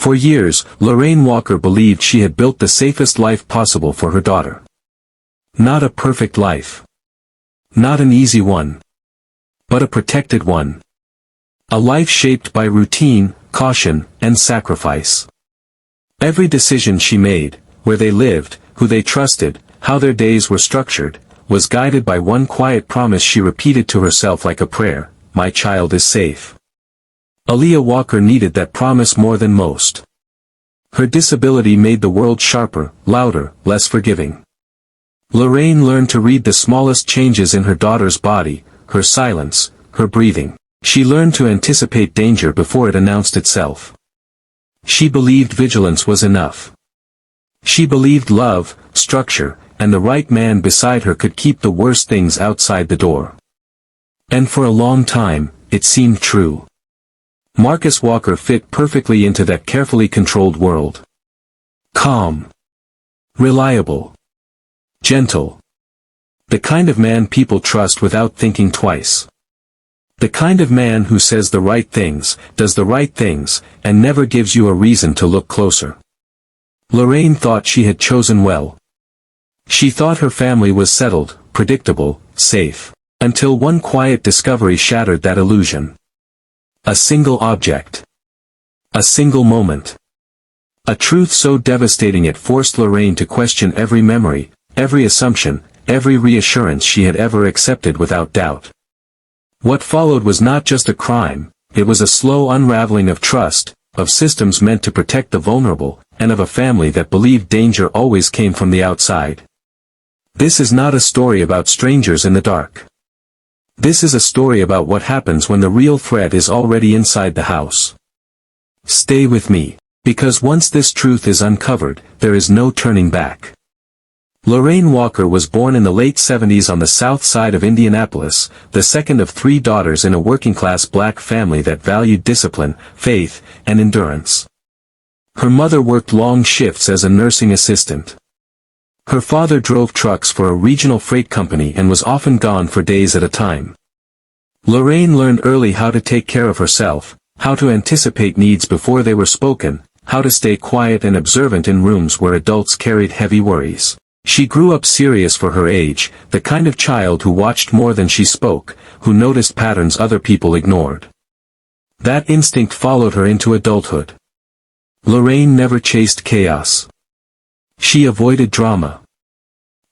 For years, Lorraine Walker believed she had built the safest life possible for her daughter. Not a perfect life. Not an easy one. But a protected one. A life shaped by routine, caution, and sacrifice. Every decision she made, where they lived, who they trusted, how their days were structured, was guided by one quiet promise she repeated to herself like a prayer: my child is safe. Aaliyah Walker needed that promise more than most. Her disability made the world sharper, louder, less forgiving. Lorraine learned to read the smallest changes in her daughter's body, her silence, her breathing. She learned to anticipate danger before it announced itself. She believed vigilance was enough. She believed love, structure, and the right man beside her could keep the worst things outside the door. And for a long time, it seemed true. Marcus Walker fit perfectly into that carefully controlled world. Calm. Reliable. Gentle. The kind of man people trust without thinking twice. The kind of man who says the right things, does the right things, and never gives you a reason to look closer. Lorraine thought she had chosen well. She thought her family was settled, predictable, safe. Until one quiet discovery shattered that illusion. A single object. A single moment. A truth so devastating it forced Lorraine to question every memory, every assumption, every reassurance she had ever accepted without doubt. What followed was not just a crime, it was a slow unraveling of trust, of systems meant to protect the vulnerable, and of a family that believed danger always came from the outside. This is not a story about strangers in the dark. This is a story about what happens when the real threat is already inside the house. Stay with me, because once this truth is uncovered, there is no turning back. Lorraine Walker was born in the late 70s on the south side of Indianapolis, the second of 3 daughters in a working-class black family that valued discipline, faith, and endurance. Her mother worked long shifts as a nursing assistant. Her father drove trucks for a regional freight company and was often gone for days at a time. Lorraine learned early how to take care of herself, how to anticipate needs before they were spoken, how to stay quiet and observant in rooms where adults carried heavy worries. She grew up serious for her age, the kind of child who watched more than she spoke, who noticed patterns other people ignored. That instinct followed her into adulthood. Lorraine never chased chaos. She avoided drama.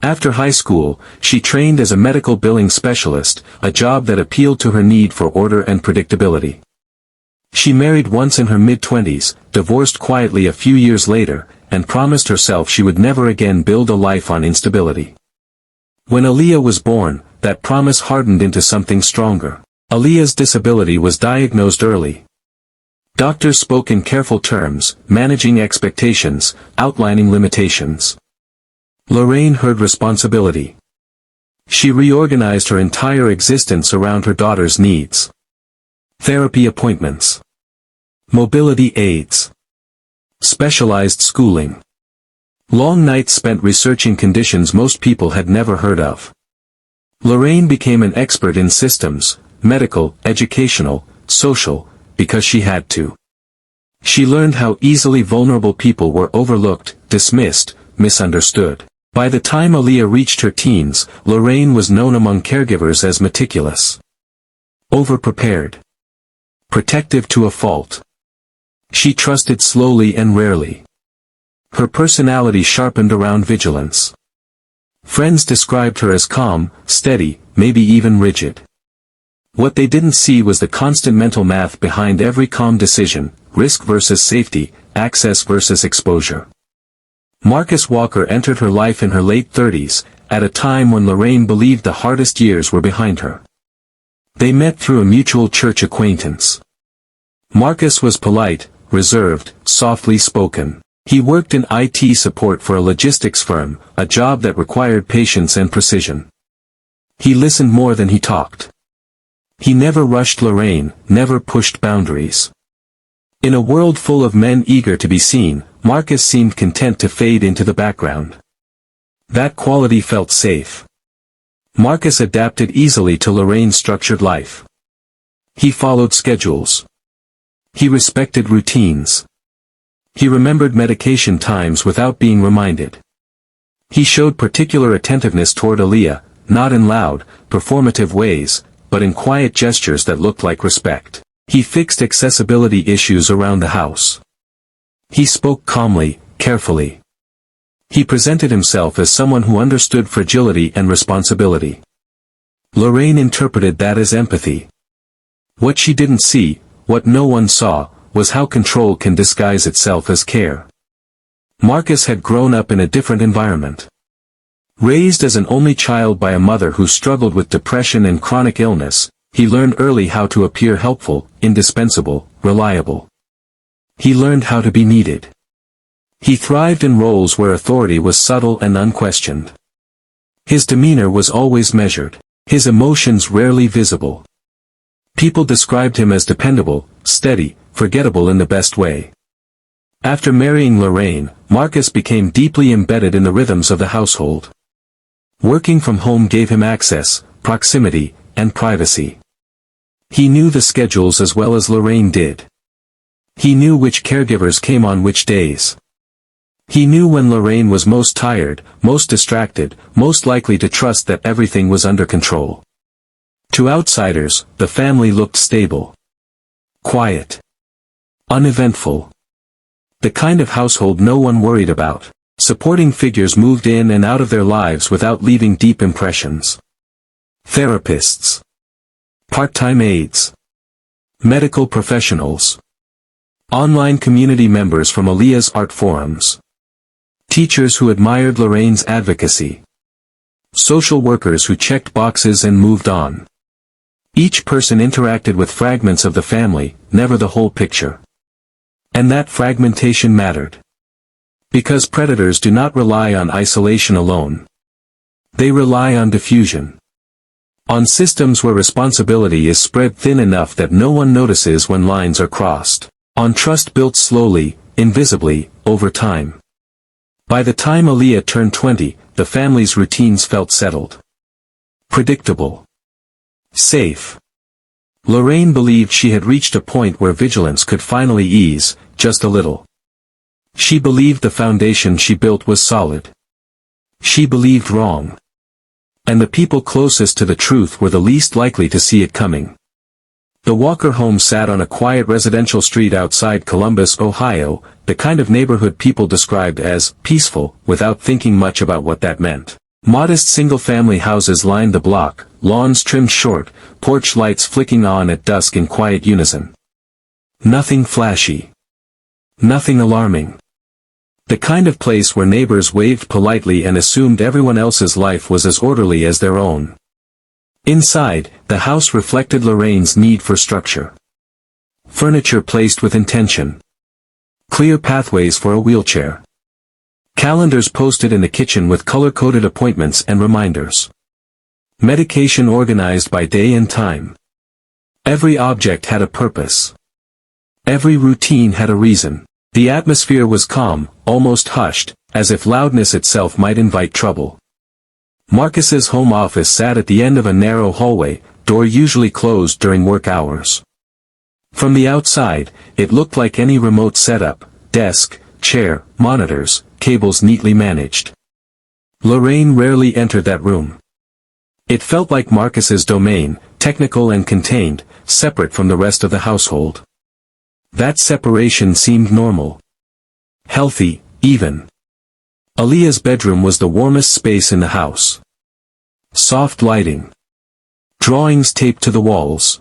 After high school, she trained as a medical billing specialist, a job that appealed to her need for order and predictability. She married once in her mid-20s, divorced quietly a few years later, and promised herself she would never again build a life on instability. When Aaliyah was born, that promise hardened into something stronger. Aaliyah's disability was diagnosed early. Doctors spoke in careful terms, managing expectations, outlining limitations. Lorraine heard responsibility. She reorganized her entire existence around her daughter's needs. Therapy appointments. Mobility aids. Specialized schooling. Long nights spent researching conditions most people had never heard of. Lorraine became an expert in systems, medical, educational, social, because she had to. She learned how easily vulnerable people were overlooked, dismissed, misunderstood. By the time Aaliyah reached her teens, Lorraine was known among caregivers as meticulous. Overprepared. Protective to a fault. She trusted slowly and rarely. Her personality sharpened around vigilance. Friends described her as calm, steady, maybe even rigid. What they didn't see was the constant mental math behind every calm decision: risk versus safety, access versus exposure. Marcus Walker entered her life in her late 30s, at a time when Lorraine believed the hardest years were behind her. They met through a mutual church acquaintance. Marcus was polite, reserved, softly spoken. He worked in IT support for a logistics firm, a job that required patience and precision. He listened more than he talked. He never rushed Lorraine, never pushed boundaries. In a world full of men eager to be seen, Marcus seemed content to fade into the background. That quality felt safe. Marcus adapted easily to Lorraine's structured life. He followed schedules. He respected routines. He remembered medication times without being reminded. He showed particular attentiveness toward Aaliyah, not in loud, performative ways, but in quiet gestures that looked like respect. He fixed accessibility issues around the house. He spoke calmly, carefully. He presented himself as someone who understood fragility and responsibility. Lorraine interpreted that as empathy. What she didn't see, what no one saw, was how control can disguise itself as care. Marcus had grown up in a different environment. Raised as an only child by a mother who struggled with depression and chronic illness, he learned early how to appear helpful, indispensable, reliable. He learned how to be needed. He thrived in roles where authority was subtle and unquestioned. His demeanor was always measured, his emotions rarely visible. People described him as dependable, steady, forgettable in the best way. After marrying Lorraine, Marcus became deeply embedded in the rhythms of the household. Working from home gave him access, proximity, and privacy. He knew the schedules as well as Lorraine did. He knew which caregivers came on which days. He knew when Lorraine was most tired, most distracted, most likely to trust that everything was under control. To outsiders, the family looked stable. Quiet. Uneventful. The kind of household no one worried about. Supporting figures moved in and out of their lives without leaving deep impressions. Therapists. Part-time aides. Medical professionals. Online community members from Aaliyah's art forums. Teachers who admired Lorraine's advocacy. Social workers who checked boxes and moved on. Each person interacted with fragments of the family, never the whole picture. And that fragmentation mattered. Because predators do not rely on isolation alone. They rely on diffusion. On systems where responsibility is spread thin enough that no one notices when lines are crossed. On trust built slowly, invisibly, over time. By the time Aaliyah turned 20, the family's routines felt settled. Predictable. Safe. Lorraine believed she had reached a point where vigilance could finally ease, just a little. She believed the foundation she built was solid. She believed wrong. And the people closest to the truth were the least likely to see it coming. The Walker home sat on a quiet residential street outside Columbus, Ohio, the kind of neighborhood people described as peaceful, without thinking much about what that meant. Modest single-family houses lined the block, lawns trimmed short, porch lights flicking on at dusk in quiet unison. Nothing flashy. Nothing alarming. The kind of place where neighbors waved politely and assumed everyone else's life was as orderly as their own. Inside, the house reflected Lorraine's need for structure. Furniture placed with intention. Clear pathways for a wheelchair. Calendars posted in the kitchen with color-coded appointments and reminders. Medication organized by day and time. Every object had a purpose. Every routine had a reason. The atmosphere was calm, almost hushed, as if loudness itself might invite trouble. Marcus's home office sat at the end of a narrow hallway, door usually closed during work hours. From the outside, it looked like any remote setup, desk, chair, monitors, cables neatly managed. Lorraine rarely entered that room. It felt like Marcus's domain, technical and contained, separate from the rest of the household. That separation seemed normal. Healthy, even. Aaliyah's bedroom was the warmest space in the house. Soft lighting. Drawings taped to the walls.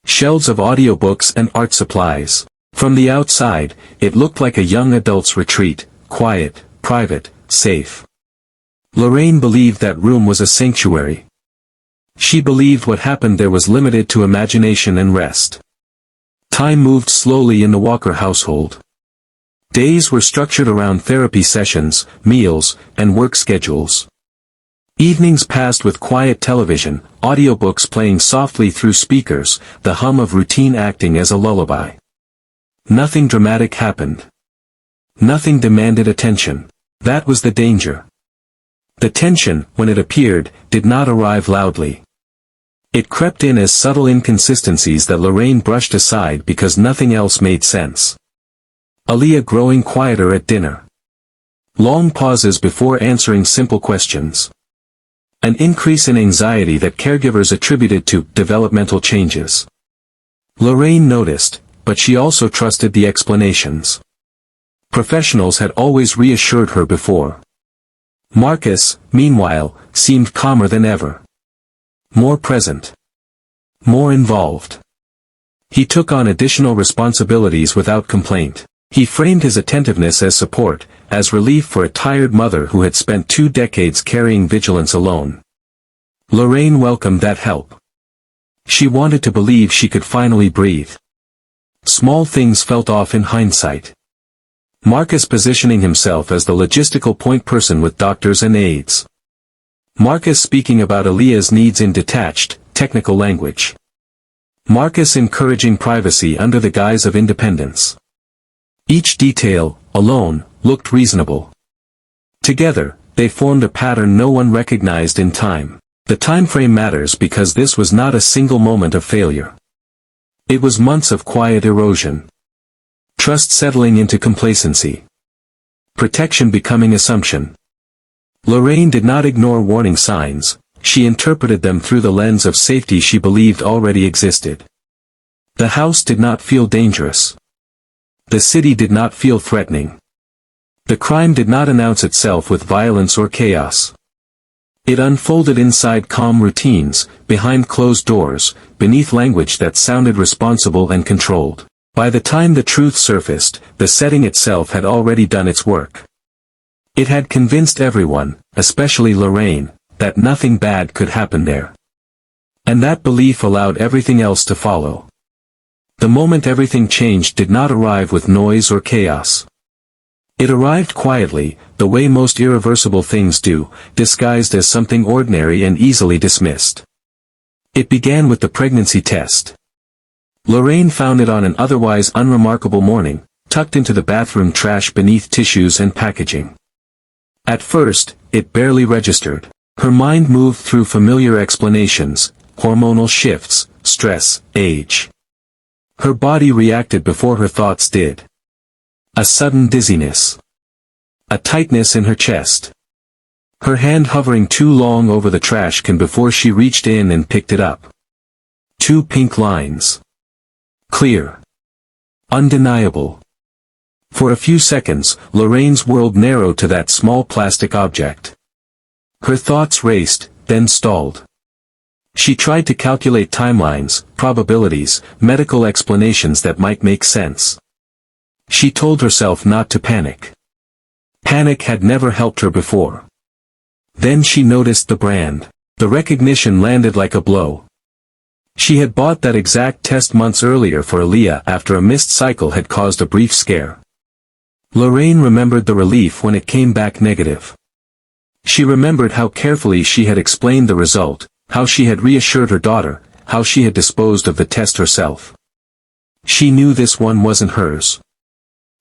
Shelves of audiobooks and art supplies. From the outside, it looked like a young adult's retreat, quiet, private, safe. Lorraine believed that room was a sanctuary. She believed what happened there was limited to imagination and rest. Time moved slowly in the Walker household. Days were structured around therapy sessions, meals, and work schedules. Evenings passed with quiet television, audiobooks playing softly through speakers, the hum of routine acting as a lullaby. Nothing dramatic happened. Nothing demanded attention. That was the danger. The tension, when it appeared, did not arrive loudly. It crept in as subtle inconsistencies that Lorraine brushed aside because nothing else made sense. Aaliyah growing quieter at dinner. Long pauses before answering simple questions. An increase in anxiety that caregivers attributed to developmental changes. Lorraine noticed, but she also trusted the explanations. Professionals had always reassured her before. Marcus, meanwhile, seemed calmer than ever. More present. More involved. He took on additional responsibilities without complaint. He framed his attentiveness as support, as relief for a tired mother who had spent 2 decades carrying vigilance alone. Lorraine welcomed that help. She wanted to believe she could finally breathe. Small things felt off in hindsight. Marcus positioning himself as the logistical point person with doctors and aides. Marcus speaking about Aaliyah's needs in detached, technical language. Marcus encouraging privacy under the guise of independence. Each detail, alone, looked reasonable. Together, they formed a pattern no one recognized in time. The time frame matters because this was not a single moment of failure. It was months of quiet erosion. Trust settling into complacency. Protection becoming assumption. Lorraine did not ignore warning signs, she interpreted them through the lens of safety she believed already existed. The house did not feel dangerous. The city did not feel threatening. The crime did not announce itself with violence or chaos. It unfolded inside calm routines, behind closed doors, beneath language that sounded responsible and controlled. By the time the truth surfaced, the setting itself had already done its work. It had convinced everyone, especially Lorraine, that nothing bad could happen there. And that belief allowed everything else to follow. The moment everything changed did not arrive with noise or chaos. It arrived quietly, the way most irreversible things do, disguised as something ordinary and easily dismissed. It began with the pregnancy test. Lorraine found it on an otherwise unremarkable morning, tucked into the bathroom trash beneath tissues and packaging. At first, it barely registered. Her mind moved through familiar explanations, hormonal shifts, stress, age. Her body reacted before her thoughts did. A sudden dizziness. A tightness in her chest. Her hand hovering too long over the trash can before she reached in and picked it up. 2 pink lines. Clear. Undeniable. For a few seconds, Lorraine's world narrowed to that small plastic object. Her thoughts raced, then stalled. She tried to calculate timelines, probabilities, medical explanations that might make sense. She told herself not to panic. Panic had never helped her before. Then she noticed the brand. The recognition landed like a blow. She had bought that exact test months earlier for Aaliyah after a missed cycle had caused a brief scare. Lorraine remembered the relief when it came back negative. She remembered how carefully she had explained the result, how she had reassured her daughter, how she had disposed of the test herself. She knew this one wasn't hers.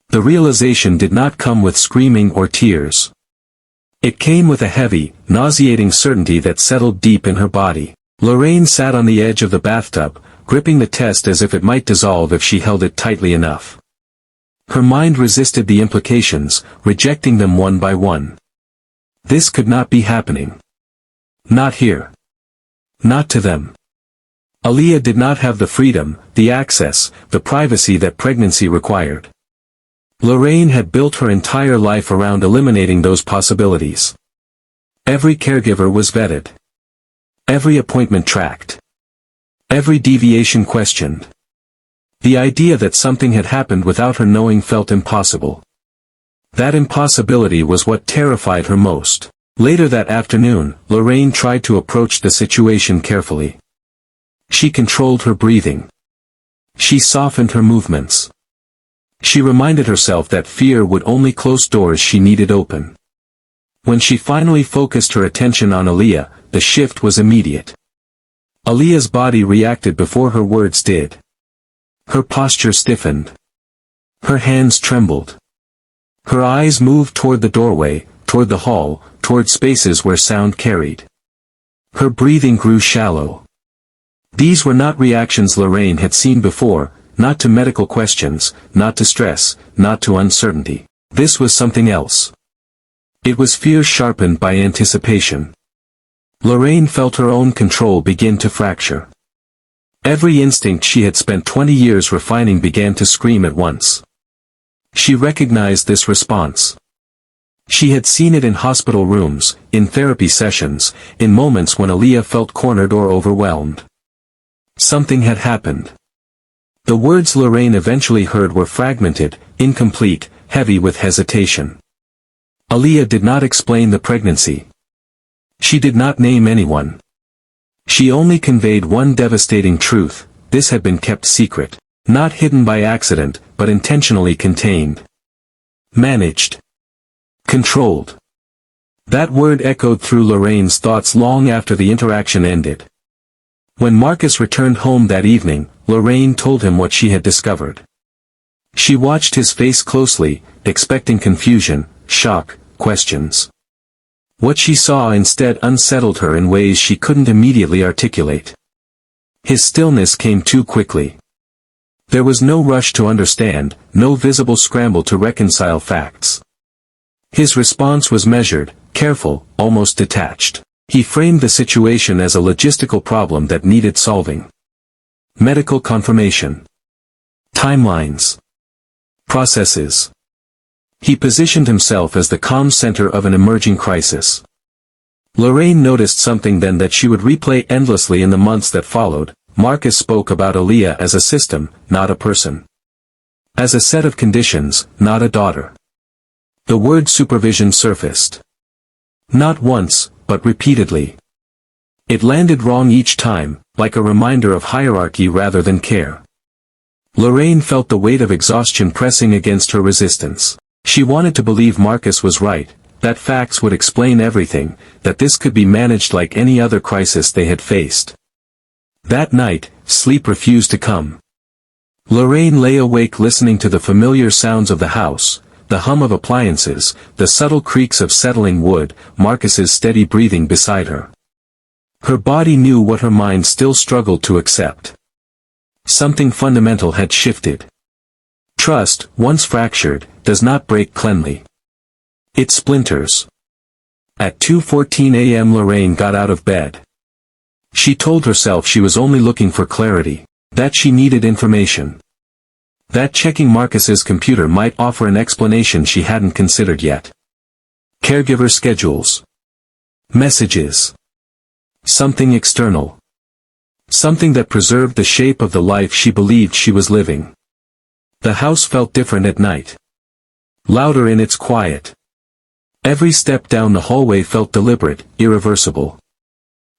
The realization did not come with screaming or tears. It came with a heavy, nauseating certainty that settled deep in her body. Lorraine sat on the edge of the bathtub, gripping the test as if it might dissolve if she held it tightly enough. Her mind resisted the implications, rejecting them one by one. This could not be happening. Not here. Not to them. Aaliyah did not have the freedom, the access, the privacy that pregnancy required. Lorraine had built her entire life around eliminating those possibilities. Every caregiver was vetted. Every appointment tracked. Every deviation questioned. The idea that something had happened without her knowing felt impossible. That impossibility was what terrified her most. Later that afternoon, Lorraine tried to approach the situation carefully. She controlled her breathing. She softened her movements. She reminded herself that fear would only close doors she needed open. When she finally focused her attention on Aaliyah, the shift was immediate. Aaliyah's body reacted before her words did. Her posture stiffened. Her hands trembled. Her eyes moved toward the doorway, toward the hall, toward spaces where sound carried. Her breathing grew shallow. These were not reactions Lorraine had seen before, not to medical questions, not to stress, not to uncertainty. This was something else. It was fear sharpened by anticipation. Lorraine felt her own control begin to fracture. Every instinct she had spent 20 years refining began to scream at once. She recognized this response. She had seen it in hospital rooms, in therapy sessions, in moments when Aaliyah felt cornered or overwhelmed. Something had happened. The words Lorraine eventually heard were fragmented, incomplete, heavy with hesitation. Aaliyah did not explain the pregnancy. She did not name anyone. She only conveyed one devastating truth: this had been kept secret. Not hidden by accident, but intentionally contained. Managed. Controlled. That word echoed through Lorraine's thoughts long after the interaction ended. When Marcus returned home that evening, Lorraine told him what she had discovered. She watched his face closely, expecting confusion, shock, questions. What she saw instead unsettled her in ways she couldn't immediately articulate. His stillness came too quickly. There was no rush to understand, no visible scramble to reconcile facts. His response was measured, careful, almost detached. He framed the situation as a logistical problem that needed solving. Medical confirmation. Timelines. Processes. He positioned himself as the calm center of an emerging crisis. Lorraine noticed something then that she would replay endlessly in the months that followed. Marcus spoke about Aaliyah as a system, not a person. As a set of conditions, not a daughter. The word supervision surfaced. Not once, but repeatedly. It landed wrong each time, like a reminder of hierarchy rather than care. Lorraine felt the weight of exhaustion pressing against her resistance. She wanted to believe Marcus was right, that facts would explain everything, that this could be managed like any other crisis they had faced. That night, sleep refused to come. Lorraine lay awake listening to the familiar sounds of the house, the hum of appliances, the subtle creaks of settling wood, Marcus's steady breathing beside her. Her body knew what her mind still struggled to accept. Something fundamental had shifted. Trust, once fractured, does not break cleanly. It splinters. At 2:14 a.m. Lorraine got out of bed. She told herself she was only looking for clarity, that she needed information. That checking Marcus's computer might offer an explanation she hadn't considered yet. Caregiver schedules. Messages. Something external. Something that preserved the shape of the life she believed she was living. The house felt different at night. Louder in its quiet. Every step down the hallway felt deliberate, irreversible.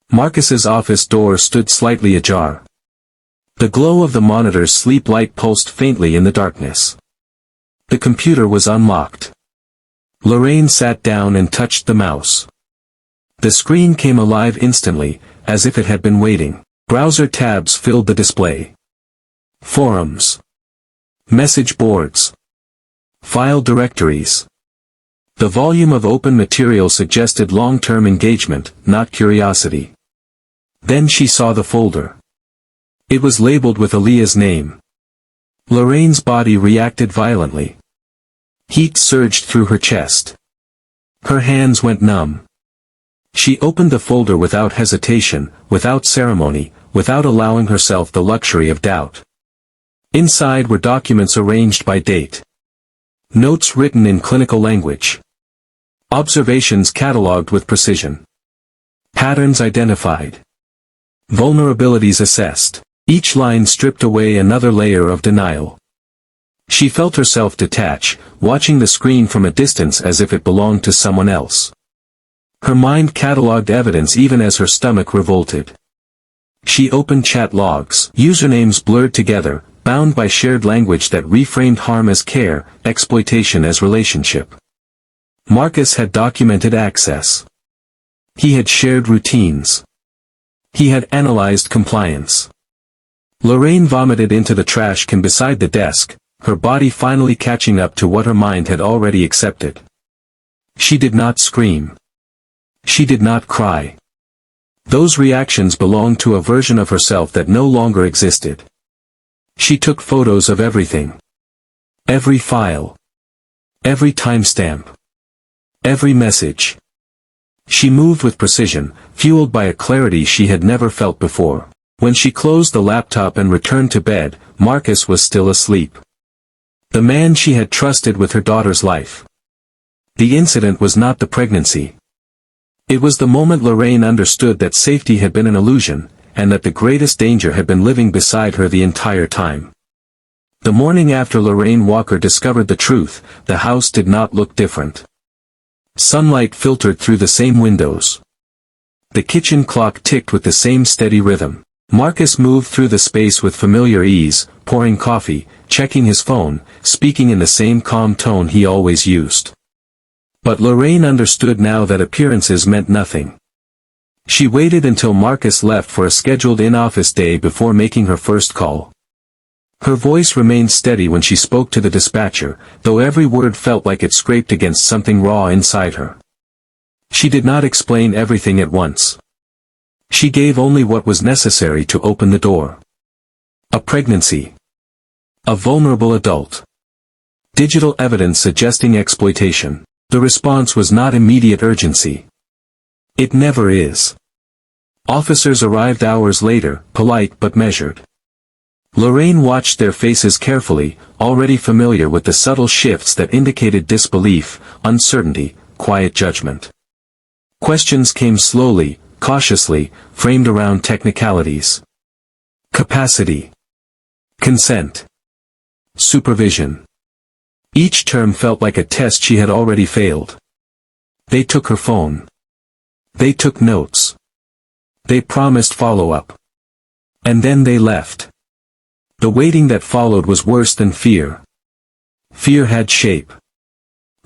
Marcus's office door stood slightly ajar. The glow of the monitor's sleep light pulsed faintly in the darkness. The computer was unlocked. Lorraine sat down and touched the mouse. The screen came alive instantly, as if it had been waiting. Browser tabs filled the display. Forums. Message boards. File directories. The volume of open material suggested long-term engagement, not curiosity. Then she saw the folder. It was labeled with Aaliyah's name. Lorraine's body reacted violently. Heat surged through her chest. Her hands went numb. She opened the folder without hesitation, without ceremony, without allowing herself the luxury of doubt. Inside were documents arranged by date. Notes written in clinical language. Observations catalogued with precision. Patterns identified. Vulnerabilities assessed. Each line stripped away another layer of denial. She felt herself detach, watching the screen from a distance as if it belonged to someone else. Her mind catalogued evidence even as her stomach revolted. She opened chat logs, usernames blurred together, bound by shared language that reframed harm as care, exploitation as relationship. Marcus had documented access. He had shared routines. He had analyzed compliance. Lorraine vomited into the trash can beside the desk, her body finally catching up to what her mind had already accepted. She did not scream. She did not cry. Those reactions belonged to a version of herself that no longer existed. She took photos of everything. Every file. Every timestamp. Every message. She moved with precision, fueled by a clarity she had never felt before. When she closed the laptop and returned to bed, Marcus was still asleep. The man she had trusted with her daughter's life. The incident was not the pregnancy. It was the moment Lorraine understood that safety had been an illusion, and that the greatest danger had been living beside her the entire time. The morning after Lorraine Walker discovered the truth, the house did not look different. Sunlight filtered through the same windows. The kitchen clock ticked with the same steady rhythm. Marcus moved through the space with familiar ease, pouring coffee, checking his phone, speaking in the same calm tone he always used. But Lorraine understood now that appearances meant nothing. She waited until Marcus left for a scheduled in-office day before making her first call. Her voice remained steady when she spoke to the dispatcher, though every word felt like it scraped against something raw inside her. She did not explain everything at once. She gave only what was necessary to open the door. A pregnancy. A vulnerable adult. Digital evidence suggesting exploitation. The response was not immediate urgency. It never is. Officers arrived hours later, polite but measured. Lorraine watched their faces carefully, already familiar with the subtle shifts that indicated disbelief, uncertainty, quiet judgment. Questions came slowly, cautiously, framed around technicalities. Capacity. Consent. Supervision. Each term felt like a test she had already failed. They took her phone. They took notes. They promised follow-up. And then they left. The waiting that followed was worse than fear. Fear had shape.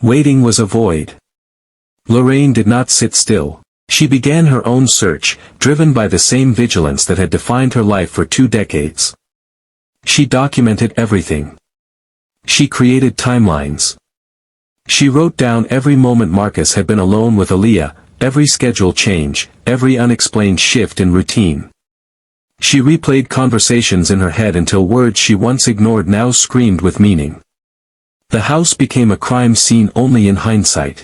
Waiting was a void. Lorraine did not sit still. She began her own search, driven by the same vigilance that had defined her life for 2 decades. She documented everything. She created timelines. She wrote down every moment Marcus had been alone with Aaliyah, every schedule change, every unexplained shift in routine. She replayed conversations in her head until words she once ignored now screamed with meaning. The house became a crime scene only in hindsight.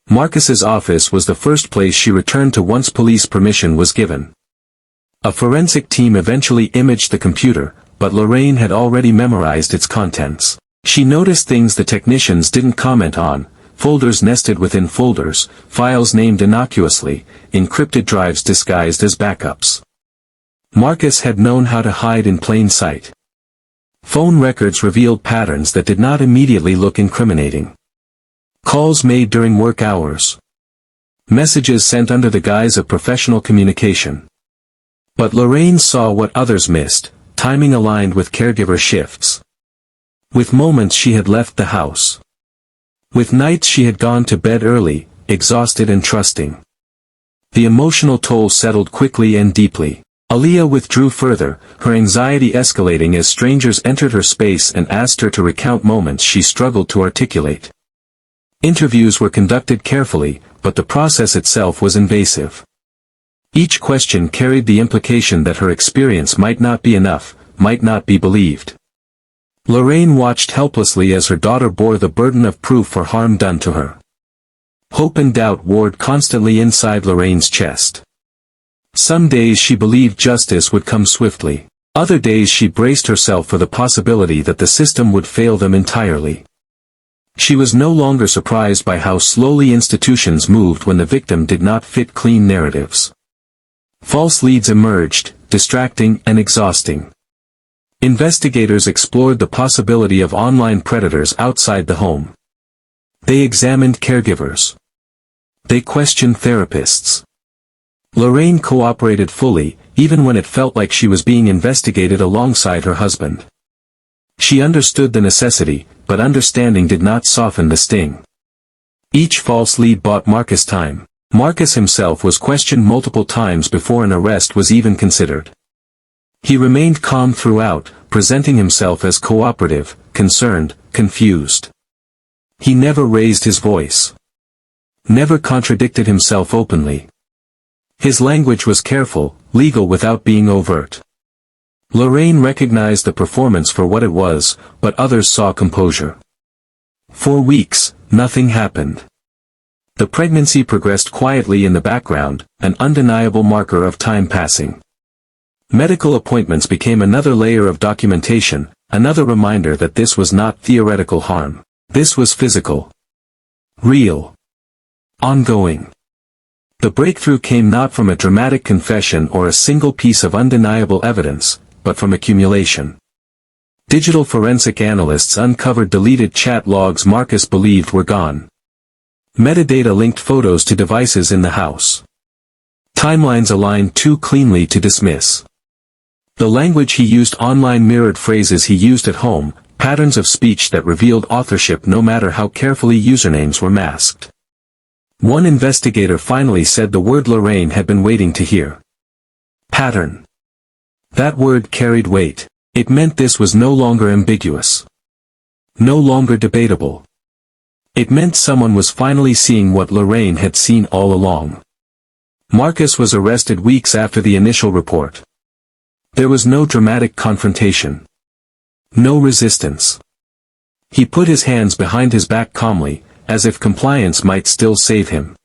Marcus's office was the first place she returned to once police permission was given. A forensic team eventually imaged the computer, but Lorraine had already memorized its contents. She noticed things the technicians didn't comment on, folders nested within folders, files named innocuously, encrypted drives disguised as backups. Marcus had known how to hide in plain sight. Phone records revealed patterns that did not immediately look incriminating. Calls made during work hours. Messages sent under the guise of professional communication. But Lorraine saw what others missed, timing aligned with caregiver shifts. With moments she had left the house. With nights she had gone to bed early, exhausted and trusting. The emotional toll settled quickly and deeply. Aaliyah withdrew further, her anxiety escalating as strangers entered her space and asked her to recount moments she struggled to articulate. Interviews were conducted carefully, but the process itself was invasive. Each question carried the implication that her experience might not be enough, might not be believed. Lorraine watched helplessly as her daughter bore the burden of proof for harm done to her. Hope and doubt warred constantly inside Lorraine's chest. Some days she believed justice would come swiftly. Other days she braced herself for the possibility that the system would fail them entirely. She was no longer surprised by how slowly institutions moved when the victim did not fit clean narratives. False leads emerged, distracting and exhausting. Investigators explored the possibility of online predators outside the home. They examined caregivers. They questioned therapists. Lorraine cooperated fully, even when it felt like she was being investigated alongside her husband. She understood the necessity, but understanding did not soften the sting. Each false lead bought Marcus time. Marcus himself was questioned multiple times before an arrest was even considered. He remained calm throughout, presenting himself as cooperative, concerned, confused. He never raised his voice. Never contradicted himself openly. His language was careful, legal without being overt. Lorraine recognized the performance for what it was, but others saw composure. For weeks, nothing happened. The pregnancy progressed quietly in the background, an undeniable marker of time passing. Medical appointments became another layer of documentation, another reminder that this was not theoretical harm. This was physical. Real. Ongoing. The breakthrough came not from a dramatic confession or a single piece of undeniable evidence, but from accumulation. Digital forensic analysts uncovered deleted chat logs Marcus believed were gone. Metadata linked photos to devices in the house. Timelines aligned too cleanly to dismiss. The language he used online mirrored phrases he used at home, patterns of speech that revealed authorship no matter how carefully usernames were masked. One investigator finally said the word Lorraine had been waiting to hear. Pattern. That word carried weight. It meant this was no longer ambiguous. No longer debatable. It meant someone was finally seeing what Lorraine had seen all along. Marcus was arrested weeks after the initial report. There was no dramatic confrontation. No resistance. He put his hands behind his back calmly, as if compliance might still save him.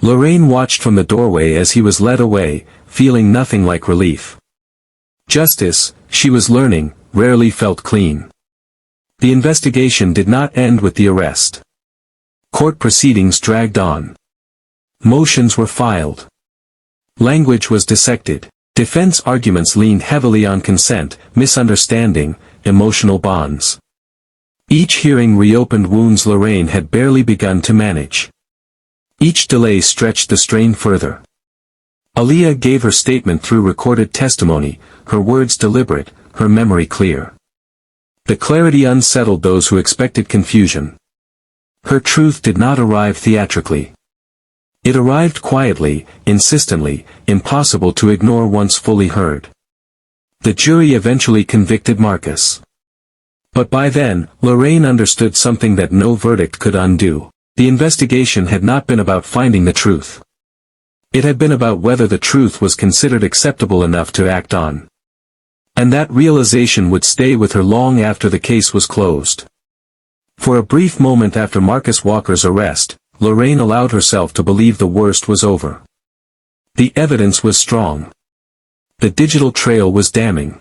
Lorraine watched from the doorway as he was led away, feeling nothing like relief. Justice, she was learning, rarely felt clean. The investigation did not end with the arrest. Court proceedings dragged on. Motions were filed. Language was dissected. Defense arguments leaned heavily on consent, misunderstanding, emotional bonds. Each hearing reopened wounds Lorraine had barely begun to manage. Each delay stretched the strain further. Aaliyah gave her statement through recorded testimony, her words deliberate, her memory clear. The clarity unsettled those who expected confusion. Her truth did not arrive theatrically. It arrived quietly, insistently, impossible to ignore once fully heard. The jury eventually convicted Marcus. But by then, Lorraine understood something that no verdict could undo. The investigation had not been about finding the truth. It had been about whether the truth was considered acceptable enough to act on. And that realization would stay with her long after the case was closed. For a brief moment after Marcus Walker's arrest, Lorraine allowed herself to believe the worst was over. The evidence was strong. The digital trail was damning.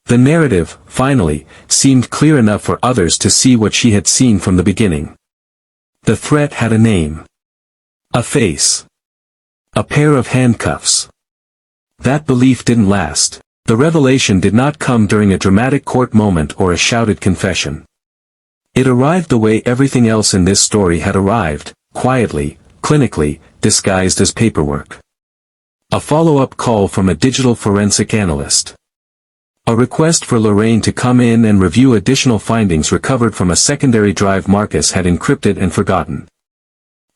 The narrative, finally, seemed clear enough for others to see what she had seen from the beginning. The threat had a name. A face. A pair of handcuffs. That belief didn't last. The revelation did not come during a dramatic court moment or a shouted confession. It arrived the way everything else in this story had arrived, quietly, clinically, disguised as paperwork. A follow-up call from a digital forensic analyst. A request for Lorraine to come in and review additional findings recovered from a secondary drive Marcus had encrypted and forgotten.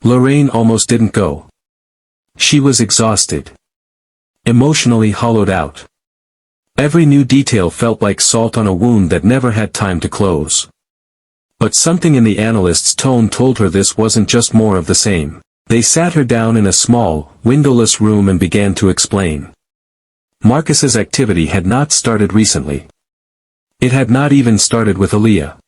Lorraine almost didn't go. She was exhausted. Emotionally hollowed out. Every new detail felt like salt on a wound that never had time to close. But something in the analyst's tone told her this wasn't just more of the same. They sat her down in a small, windowless room and began to explain. Marcus's activity had not started recently. It had not even started with Aaliyah.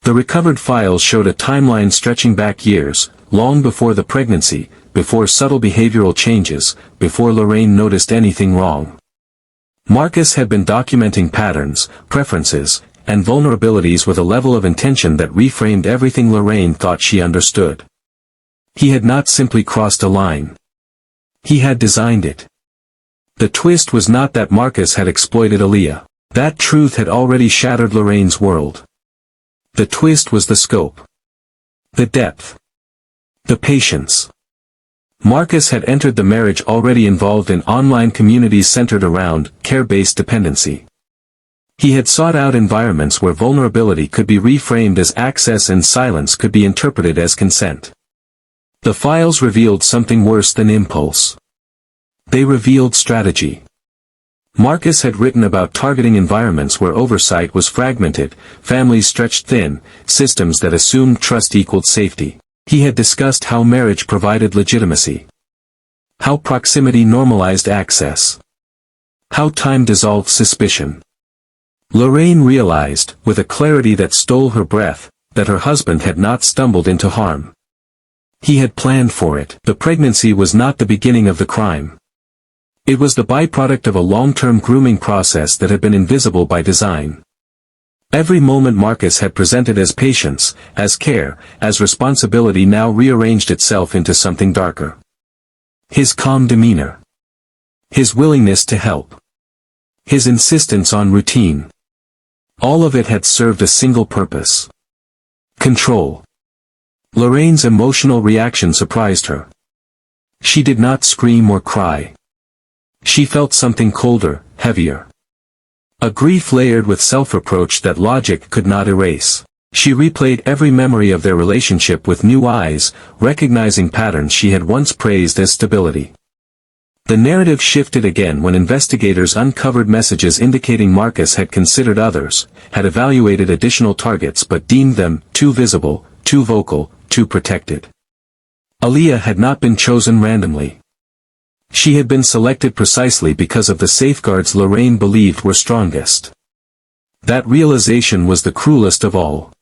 The recovered files showed a timeline stretching back years, long before the pregnancy, before subtle behavioral changes, before Lorraine noticed anything wrong. Marcus had been documenting patterns, preferences, and vulnerabilities with a level of intention that reframed everything Lorraine thought she understood. He had not simply crossed a line. He had designed it. The twist was not that Marcus had exploited Aaliyah. That truth had already shattered Lorraine's world. The twist was the scope. The depth. The patience. Marcus had entered the marriage already involved in online communities centered around care-based dependency. He had sought out environments where vulnerability could be reframed as access and silence could be interpreted as consent. The files revealed something worse than impulse. They revealed strategy. Marcus had written about targeting environments where oversight was fragmented, families stretched thin, systems that assumed trust equaled safety. He had discussed how marriage provided legitimacy. How proximity normalized access. How time dissolved suspicion. Lorraine realized, with a clarity that stole her breath, that her husband had not stumbled into harm. He had planned for it. The pregnancy was not the beginning of the crime. It was the byproduct of a long-term grooming process that had been invisible by design. Every moment Marcus had presented as patience, as care, as responsibility now rearranged itself into something darker. His calm demeanor. His willingness to help. His insistence on routine. All of it had served a single purpose. Control. Lorraine's emotional reaction surprised her. She did not scream or cry. She felt something colder, heavier. A grief layered with self-reproach that logic could not erase. She replayed every memory of their relationship with new eyes, recognizing patterns she had once praised as stability. The narrative shifted again when investigators uncovered messages indicating Marcus had considered others, had evaluated additional targets but deemed them too visible, too vocal, too protected. Aaliyah had not been chosen randomly. She had been selected precisely because of the safeguards Lorraine believed were strongest. That realization was the cruelest of all.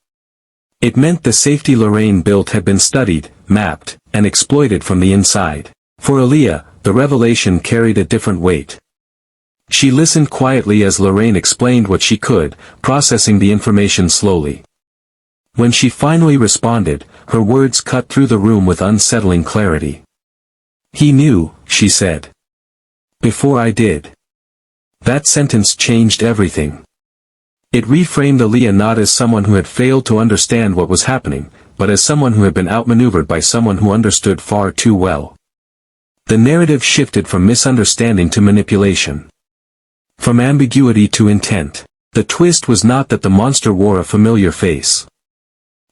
It meant the safety Lorraine built had been studied, mapped, and exploited from the inside. For Aaliyah, the revelation carried a different weight. She listened quietly as Lorraine explained what she could, processing the information slowly. When she finally responded, her words cut through the room with unsettling clarity. "He knew," she said. "Before I did." That sentence changed everything. It reframed Aaliyah not as someone who had failed to understand what was happening, but as someone who had been outmaneuvered by someone who understood far too well. The narrative shifted from misunderstanding to manipulation. From ambiguity to intent. The twist was not that the monster wore a familiar face.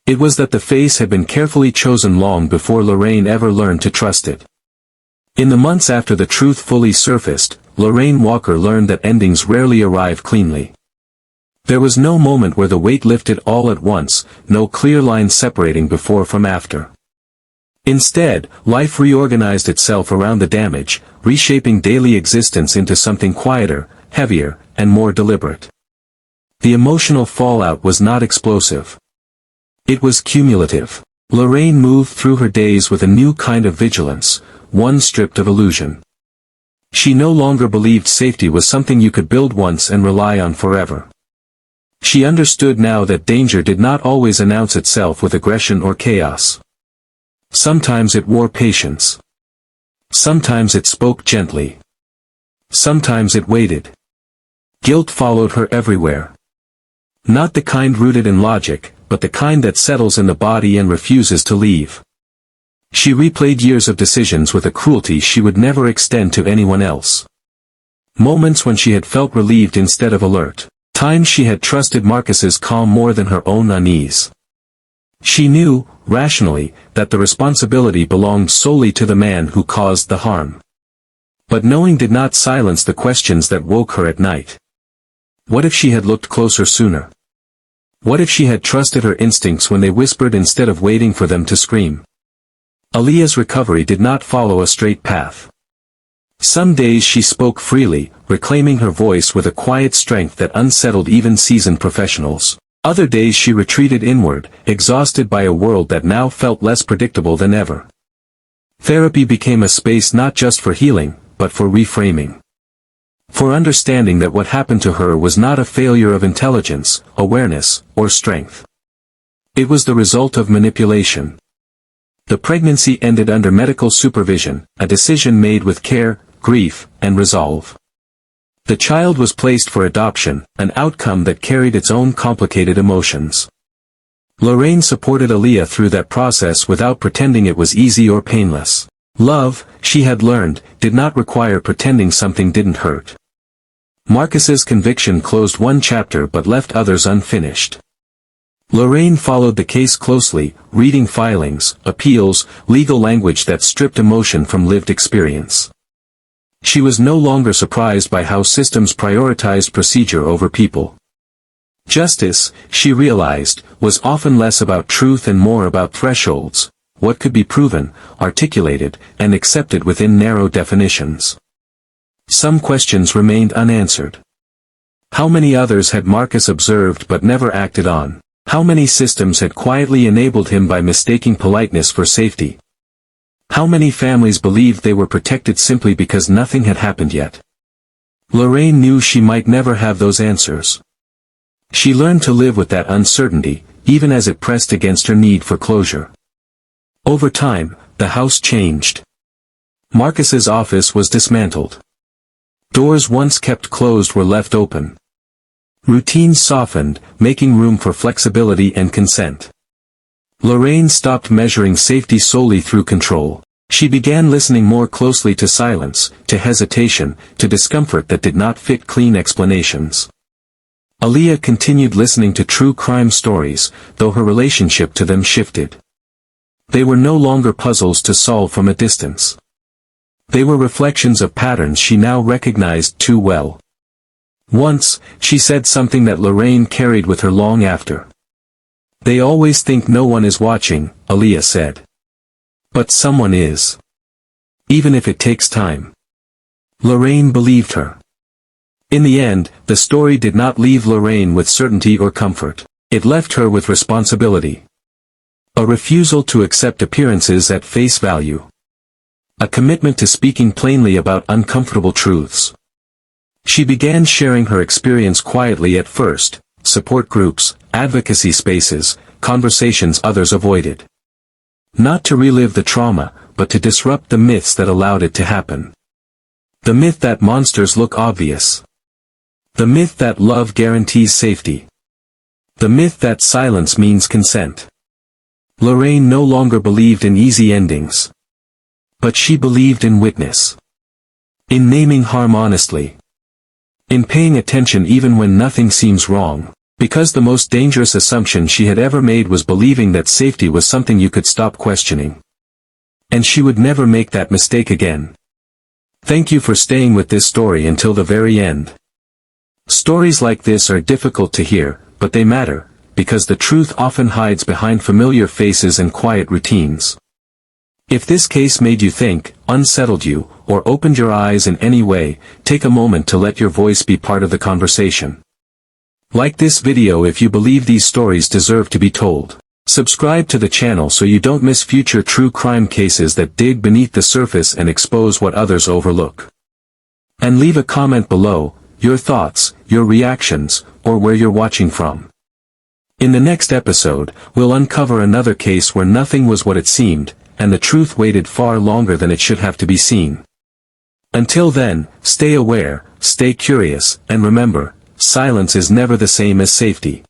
It was that the face had been carefully chosen long before Lorraine ever learned to trust it. In the months after the truth fully surfaced, Lorraine Walker learned that endings rarely arrive cleanly. There was no moment where the weight lifted all at once, no clear line separating before from after. Instead, life reorganized itself around the damage, reshaping daily existence into something quieter, heavier, and more deliberate. The emotional fallout was not explosive. It was cumulative. Lorraine moved through her days with a new kind of vigilance, one stripped of illusion. She no longer believed safety was something you could build once and rely on forever. She understood now that danger did not always announce itself with aggression or chaos. Sometimes it wore patience. Sometimes it spoke gently. Sometimes it waited. Guilt followed her everywhere. Not the kind rooted in logic, but the kind that settles in the body and refuses to leave. She replayed years of decisions with a cruelty she would never extend to anyone else. Moments when she had felt relieved instead of alert. Times she had trusted Marcus's calm more than her own unease. She knew, rationally, that the responsibility belonged solely to the man who caused the harm. But knowing did not silence the questions that woke her at night. What if she had looked closer sooner? What if she had trusted her instincts when they whispered instead of waiting for them to scream? Aaliyah's recovery did not follow a straight path. Some days she spoke freely, reclaiming her voice with a quiet strength that unsettled even seasoned professionals. Other days she retreated inward, exhausted by a world that now felt less predictable than ever. Therapy became a space not just for healing, but for reframing. For understanding that what happened to her was not a failure of intelligence, awareness, or strength. It was the result of manipulation. The pregnancy ended under medical supervision, a decision made with care, grief, and resolve. The child was placed for adoption, an outcome that carried its own complicated emotions. Lorraine supported Aaliyah through that process without pretending it was easy or painless. Love, she had learned, did not require pretending something didn't hurt. Marcus's conviction closed one chapter but left others unfinished. Lorraine followed the case closely, reading filings, appeals, legal language that stripped emotion from lived experience. She was no longer surprised by how systems prioritized procedure over people. Justice, she realized, was often less about truth and more about thresholds, what could be proven, articulated, and accepted within narrow definitions. Some questions remained unanswered. How many others had Marcus observed but never acted on? How many systems had quietly enabled him by mistaking politeness for safety? How many families believed they were protected simply because nothing had happened yet? Lorraine knew she might never have those answers. She learned to live with that uncertainty, even as it pressed against her need for closure. Over time, the house changed. Marcus's office was dismantled. Doors once kept closed were left open. Routines softened, making room for flexibility and consent. Lorraine stopped measuring safety solely through control. She began listening more closely to silence, to hesitation, to discomfort that did not fit clean explanations. Aaliyah continued listening to true crime stories, though her relationship to them shifted. They were no longer puzzles to solve from a distance. They were reflections of patterns she now recognized too well. Once, she said something that Lorraine carried with her long after. "They always think no one is watching," Aaliyah said. "But someone is. Even if it takes time." Lorraine believed her. In the end, the story did not leave Lorraine with certainty or comfort. It left her with responsibility. A refusal to accept appearances at face value. A commitment to speaking plainly about uncomfortable truths. She began sharing her experience quietly at first, support groups, advocacy spaces, conversations others avoided. Not to relive the trauma, but to disrupt the myths that allowed it to happen. The myth that monsters look obvious. The myth that love guarantees safety. The myth that silence means consent. Lorraine no longer believed in easy endings. But she believed in witness. In naming harm honestly. In paying attention even when nothing seems wrong. Because the most dangerous assumption she had ever made was believing that safety was something you could stop questioning. And she would never make that mistake again. Thank you for staying with this story until the very end. Stories like this are difficult to hear, but they matter, because the truth often hides behind familiar faces and quiet routines. If this case made you think, unsettled you, or opened your eyes in any way, take a moment to let your voice be part of the conversation. Like this video if you believe these stories deserve to be told. Subscribe to the channel so you don't miss future true crime cases that dig beneath the surface and expose what others overlook. And leave a comment below, your thoughts, your reactions, or where you're watching from. In the next episode, we'll uncover another case where nothing was what it seemed, and the truth waited far longer than it should have to be seen. Until then, stay aware, stay curious, and remember, silence is never the same as safety.